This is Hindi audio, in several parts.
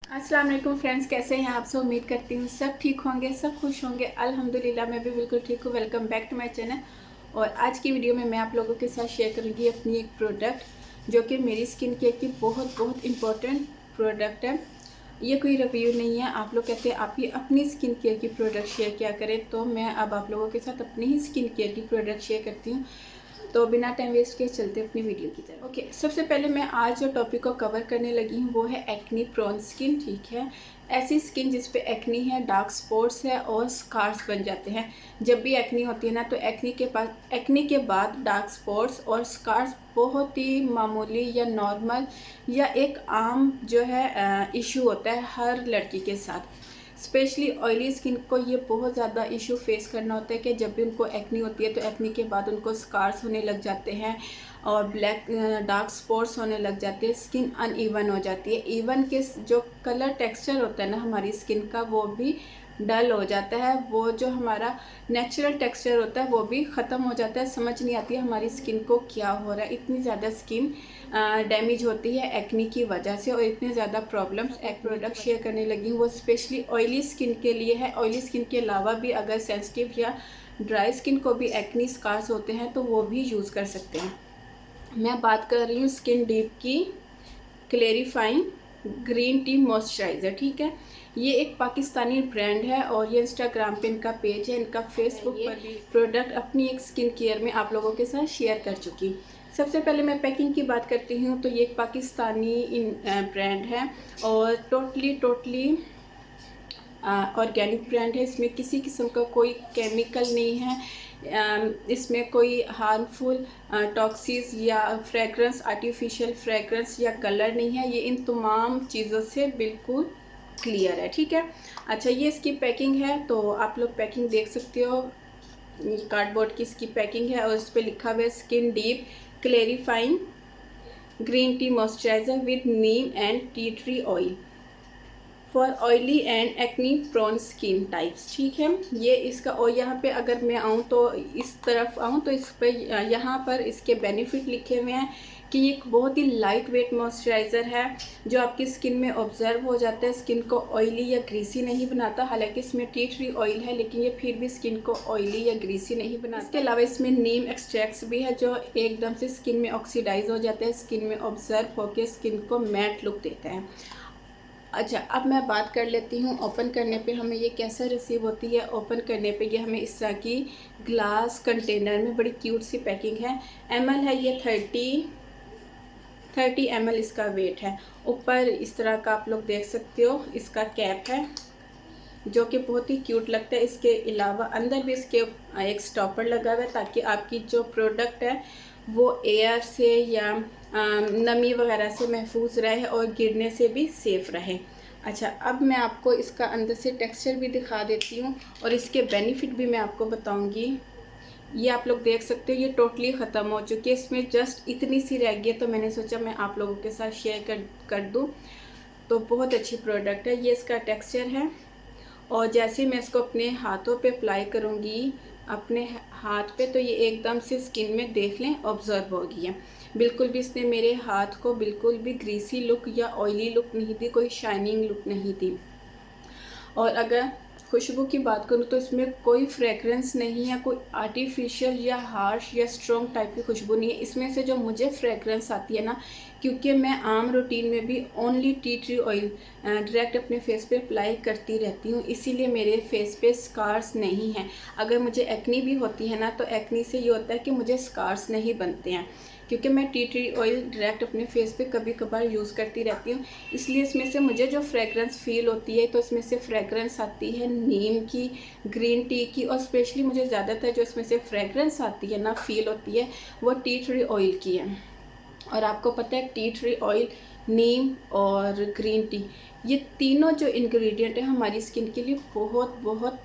अस्सलाम वालेकुम फ्रेंड्स, कैसे हैं आप सब। उम्मीद करती हूँ सब ठीक होंगे, सब खुश होंगे। अल्हम्दुलिल्लाह मैं भी बिल्कुल ठीक हूँ। Welcome back to my channel. और आज की वीडियो में मैं आप लोगों के साथ शेयर करूँगी अपनी एक प्रोडक्ट जो कि मेरी स्किन केयर की बहुत बहुत इम्पोर्टेंट प्रोडक्ट है। ये कोई रिव्यू नहीं है। आप लोग कहते हैं आप ये अपनी स्किन केयर की प्रोडक्ट शेयर किया करें, तो मैं अब आप लोगों के साथ अपनी ही स्किन केयर की प्रोडक्ट शेयर करती हूँ। तो बिना टाइम वेस्ट किए चलते अपनी वीडियो की तरफ। ओके, सबसे पहले मैं आज जो टॉपिक को कवर करने लगी हूँ वो है एक्नी प्रोन स्किन। ठीक है, ऐसी स्किन जिस पे एक्नी है, डार्क स्पॉट्स है और स्कार्स बन जाते हैं। जब भी एक्नी होती है ना, तो एक्नी के बाद डार्क स्पॉट्स और स्कार्स बहुत ही मामूली या नॉर्मल या एक आम जो है इशू होता है हर लड़की के साथ। स्पेशली ऑयली स्किन को ये बहुत ज़्यादा इशू फेस करना होता है कि जब भी उनको एक्नी होती है तो एक्नी के बाद उनको स्कार्स होने लग जाते हैं और ब्लैक डार्क स्पॉट्स होने लग जाते हैं। स्किन अनइवन हो जाती है। इवन के जो कलर टेक्सचर होता है ना हमारी स्किन का, वो भी डल हो जाता है। वो जो हमारा नेचुरल टेक्सचर होता है वो भी ख़त्म हो जाता है। समझ नहीं आती है हमारी स्किन को क्या हो रहा है। इतनी ज़्यादा स्किन डैमेज होती है एक्नी की वजह से और इतने ज़्यादा प्रॉब्लम्स। एक प्रोडक्ट शेयर करने लगी हूँ वो स्पेशली ऑयली स्किन के लिए है। ऑयली स्किन के अलावा भी अगर सेंसिटिव या ड्राई स्किन को भी एक्नी स्कार्स होते हैं तो वो भी यूज़ कर सकते हैं। मैं बात कर रही हूँ स्किन डीप की क्लेरिफाइंग ग्रीन टी मॉइस्चराइज़र। ठीक है, ये एक पाकिस्तानी ब्रांड है और ये इंस्टाग्राम पे इनका पेज है। इनका फेसबुक पर भी प्रोडक्ट अपनी एक स्किन केयर में आप लोगों के साथ शेयर कर चुकी। सबसे पहले मैं पैकिंग की बात करती हूँ तो ये एक पाकिस्तानी ब्रांड है और टोटली ऑर्गेनिक ब्रांड है। इसमें किसी किस्म का कोई केमिकल नहीं है। इसमें कोई हार्मफुल टॉक्सिस या फ्रेगरेंस, आर्टिफिशियल फ्रेगरेंस या कलर नहीं है। ये इन तमाम चीज़ों से बिल्कुल क्लियर है। ठीक है, अच्छा ये इसकी पैकिंग है तो आप लोग पैकिंग देख सकते हो। कार्डबोर्ड की इसकी पैकिंग है और इस पर लिखा हुआ है skin deep clarifying green tea moisturizer with neem and tea tree oil for oily and acne prone skin types. ठीक है, ये इसका। और यहाँ पे अगर मैं आऊँ तो इस तरफ आऊँ तो इस पर यहाँ पर इसके बेनिफिट लिखे हुए हैं कि ये एक बहुत ही लाइट वेट मॉइस्चराइज़र है जो आपकी स्किन में ऑब्जर्व हो जाता है। स्किन को ऑयली या ग्रीसी नहीं बनाता। हालांकि इसमें टी ट्री ऑयल है लेकिन ये फिर भी स्किन को ऑयली या ग्रीसी नहीं बनाता। इसके अलावा इसमें नीम एक्सट्रैक्ट्स भी है जो एकदम से स्किन में ऑक्सीडाइज हो जाता है, स्किन में ऑब्जर्व होकर स्किन को मैट लुक देता है। अच्छा, अब मैं बात कर लेती हूँ ओपन करने पे हमें ये कैसा रिसीव होती है। ओपन करने पे ये हमें इस तरह की ग्लास कंटेनर में बड़ी क्यूट सी पैकिंग है। एमएल है ये 30 एमएल इसका वेट है। ऊपर इस तरह का आप लोग देख सकते हो इसका कैप है जो कि बहुत ही क्यूट लगता है। इसके अलावा अंदर भी इसके एक स्टॉपर लगा हुआ है ताकि आपकी जो प्रोडक्ट है वो एयर से या नमी वगैरह से महफूज रहे और गिरने से भी सेफ़ रहे। अच्छा, अब मैं आपको इसका अंदर से टेक्सचर भी दिखा देती हूँ और इसके बेनिफिट भी मैं आपको बताऊँगी। ये आप लोग देख सकते हो ये टोटली ख़त्म हो चुकी है। इसमें जस्ट इतनी सी रह गई है तो मैंने सोचा मैं आप लोगों के साथ शेयर कर दूँ। तो बहुत अच्छी प्रोडक्ट है। ये इसका टेक्सचर है और जैसे मैं इसको अपने हाथों पे अप्लाई करूँगी अपने हाथ पे तो ये एकदम से स्किन में देख लें ऑब्जर्व हो गई है। बिल्कुल भी इसने मेरे हाथ को बिल्कुल भी ग्रीसी लुक या ऑयली लुक नहीं दी, कोई शाइनिंग लुक नहीं दी। और अगर खुशबू की बात करूँ तो इसमें कोई फ्रेगरेंस नहीं है, कोई आर्टिफिशियल या हार्श या स्ट्रॉन्ग टाइप की खुशबू नहीं है। इसमें से जो मुझे फ्रेगरेंस आती है ना, क्योंकि मैं आम रूटीन में भी only T tree oil direct अपने फेस पे अप्लाई करती रहती हूँ, इसीलिए मेरे फेस पे स्कार्स नहीं हैं। अगर मुझे एक्नी भी होती है ना तो एक्नी से ये होता है कि मुझे स्कार्स नहीं बनते हैं क्योंकि मैं टी ट्री ऑयल डायरेक्ट अपने फेस पे कभी कभार यूज़ करती रहती हूँ। इसलिए इसमें से मुझे जो फ्रेगरेंस फील होती है तो इसमें से फ्रेगरेंस आती है नीम की, ग्रीन टी की और स्पेशली मुझे ज़्यादातर जो इसमें से फ्रेगरेंस आती है ना फील होती है वो टी ट्री ऑयल की है। और आपको पता है टी ट्री ऑयल, नीम और ग्रीन टी, ये तीनों जो इंग्रेडिएंट है हमारी स्किन के लिए बहुत बहुत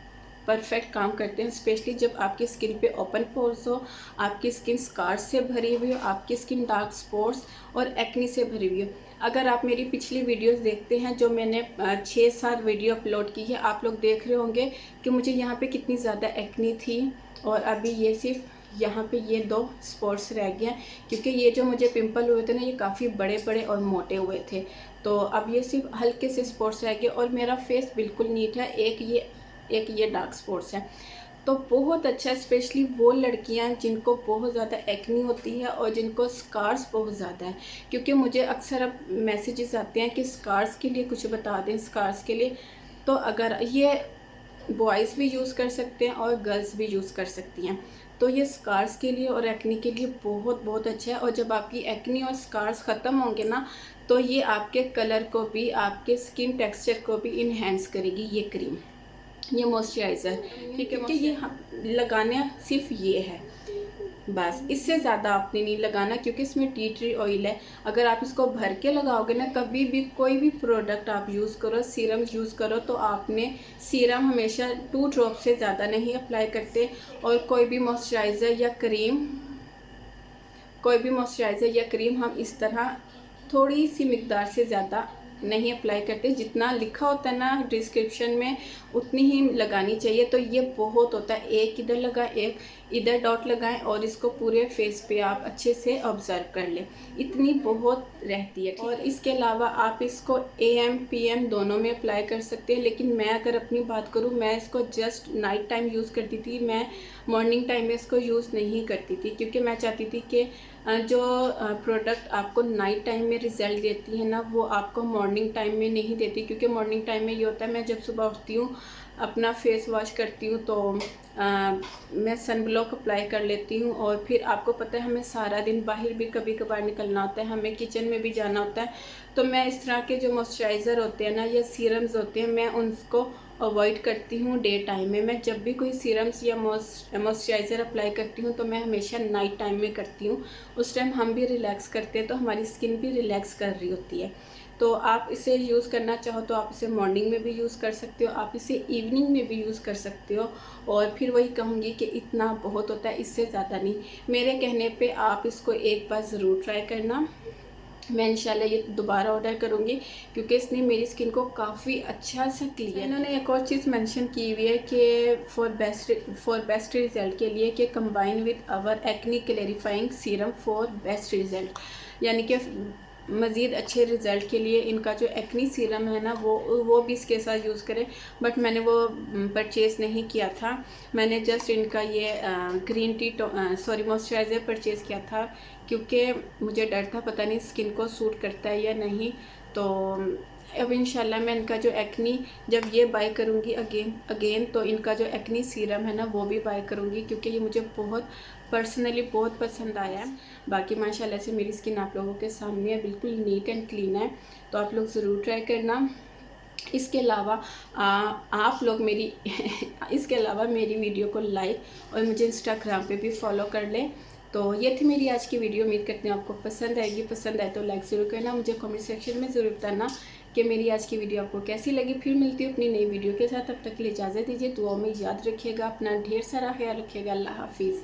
परफेक्ट काम करते हैं। स्पेशली जब आपकी स्किन पे ओपन पोर्स हो, आपकी स्किन स्कार्स से भरी हुई हो, आपकी स्किन डार्क स्पॉट्स और एक्नी से भरी हुई हो। अगर आप मेरी पिछली वीडियोस देखते हैं जो मैंने 6-7 वीडियो अपलोड की है, आप लोग देख रहे होंगे कि मुझे यहाँ पे कितनी ज़्यादा एक्नी थी और अभी ये सिर्फ यहाँ पे ये 2 स्पॉट्स रह गए हैं क्योंकि ये जो मुझे पिंपल हुए थे ना ये काफ़ी बड़े बड़े और मोटे हुए थे। तो अब ये सिर्फ हल्के से स्पॉट्स रह गए और मेरा फेस बिल्कुल नीट है। एक ये डार्क स्पॉट्स है। तो बहुत अच्छा है, स्पेशली वो लड़कियां जिनको बहुत ज़्यादा एक्नी होती है और जिनको स्कार्स बहुत ज़्यादा है, क्योंकि मुझे अक्सर अब मैसेजेस आते हैं कि स्कार्स के लिए कुछ बता दें, स्कार्स के लिए। तो अगर ये बॉयज़ भी यूज़ कर सकते हैं और गर्ल्स भी यूज़ कर सकती हैं। तो ये स्कार्स के लिए और एक्नी के लिए बहुत बहुत अच्छा है। और जब आपकी एक्नी और स्कार्स ख़त्म होंगे ना, तो ये आपके कलर को भी, आपके स्किन टेक्सचर को भी इन्हेंस करेगी ये क्रीम, ये मॉइस्चराइज़र। ठीक है, क्योंकि ये लगाना सिर्फ ये है बस, इससे ज़्यादा आपने नहीं लगाना, क्योंकि इसमें टी ट्री ऑयल है। अगर आप इसको भर के लगाओगे ना, कभी भी कोई भी प्रोडक्ट आप यूज़ करो, सीरम यूज़ करो, तो आपने सीरम हमेशा 2 ड्रॉप से ज़्यादा नहीं अप्लाई करते। और कोई भी मॉइस्चराइज़र या क्रीम हम इस तरह थोड़ी सी मिकदार से ज़्यादा नहीं अप्लाई करते। जितना लिखा होता है ना डिस्क्रिप्शन में, उतनी ही लगानी चाहिए। तो ये बहुत होता है, एक इधर लगाएं, एक इधर डॉट लगाएं और इसको पूरे फेस पे आप अच्छे से ऑब्जर्व कर लें, इतनी बहुत रहती है। और इसके अलावा आप इसको AM PM दोनों में अप्लाई कर सकते हैं, लेकिन मैं अगर अपनी बात करूँ, मैं इसको जस्ट नाइट टाइम यूज़ करती थी। मैं मॉर्निंग टाइम में इसको यूज़ नहीं करती थी, क्योंकि मैं चाहती थी कि जो प्रोडक्ट आपको नाइट टाइम में रिज़ल्ट देती है ना, वो आपको मॉर्निंग टाइम में नहीं देती। क्योंकि मॉर्निंग टाइम में ये होता है, मैं जब सुबह उठती हूँ, अपना फेस वॉश करती हूँ, तो मैं सन ब्लॉक अप्लाई कर लेती हूँ। और फिर आपको पता है, हमें सारा दिन बाहर भी कभी कभार निकलना होता है, हमें किचन में भी जाना होता है। तो मैं इस तरह के जो मॉइस्चराइज़र होते हैं ना, या सीरम्स होते हैं, मैं उनको अवॉइड करती हूँ डे टाइम में। मैं जब भी कोई सीरम्स या मॉइस्चराइज़र अप्लाई करती हूँ, तो मैं हमेशा नाइट टाइम में करती हूँ। उस टाइम हम भी रिलैक्स करते हैं, तो हमारी स्किन भी रिलैक्स कर रही होती है। तो आप इसे यूज़ करना चाहो तो आप इसे मॉर्निंग में भी यूज़ कर सकते हो, आप इसे इवनिंग में भी यूज़ कर सकते हो। और फिर वही कहूँगी कि इतना बहुत होता है, इससे ज़्यादा नहीं। मेरे कहने पे आप इसको एक बार ज़रूर ट्राई करना। मैं इंशाल्लाह ये दोबारा ऑर्डर करूँगी, क्योंकि इसने मेरी स्किन को काफ़ी अच्छा सा क्लियर। इन्होंने एक और चीज़ मेंशन की हुई है कि फॉर बेस्ट रिज़ल्ट के लिए, कि combine with our acne clarifying serum for best result, यानी कि मज़ीद अच्छे रिज़ल्ट के लिए इनका जो एक्नी सीरम है ना, वो भी इसके साथ यूज़ करें। बट मैंने वो परचेज़ नहीं किया था, मैंने जस्ट इनका ये ग्रीन टी मॉइस्चराइज़र परचेज़ किया था, क्योंकि मुझे डर था पता नहीं स्किन को सूट करता है या नहीं। तो अब इंशाल्लाह मैं इनका जो एक्नी, जब ये बाय करूँगी अगेन, तो इनका जो एक्नी सीरम है ना, वो भी बाय करूँगी, क्योंकि ये मुझे पर्सनली बहुत पसंद आया है। बाकी माशाल्लाह से मेरी स्किन आप लोगों के सामने है, बिल्कुल नीट एंड क्लीन है। तो आप लोग ज़रूर ट्राई करना। इसके अलावा आप लोग मेरी इसके अलावा मेरी वीडियो को लाइक और मुझे इंस्टाग्राम पे भी फॉलो कर लें। तो ये थी मेरी आज की वीडियो, उम्मीद करती हूँ आपको पसंद आएगी। पसंद आए तो लाइक ज़रूर करना, मुझे कमेंट सेक्शन में ज़रूर बताना कि मेरी आज की वीडियो आपको कैसी लगी। फिर मिलती हूँ अपनी नई वीडियो के साथ, तब तक के लिए इजाज़त दीजिए। दुआ में याद रखिएगा, अपना ढेर सारा ख्याल रखिएगा। अल्लाह हाफिज़।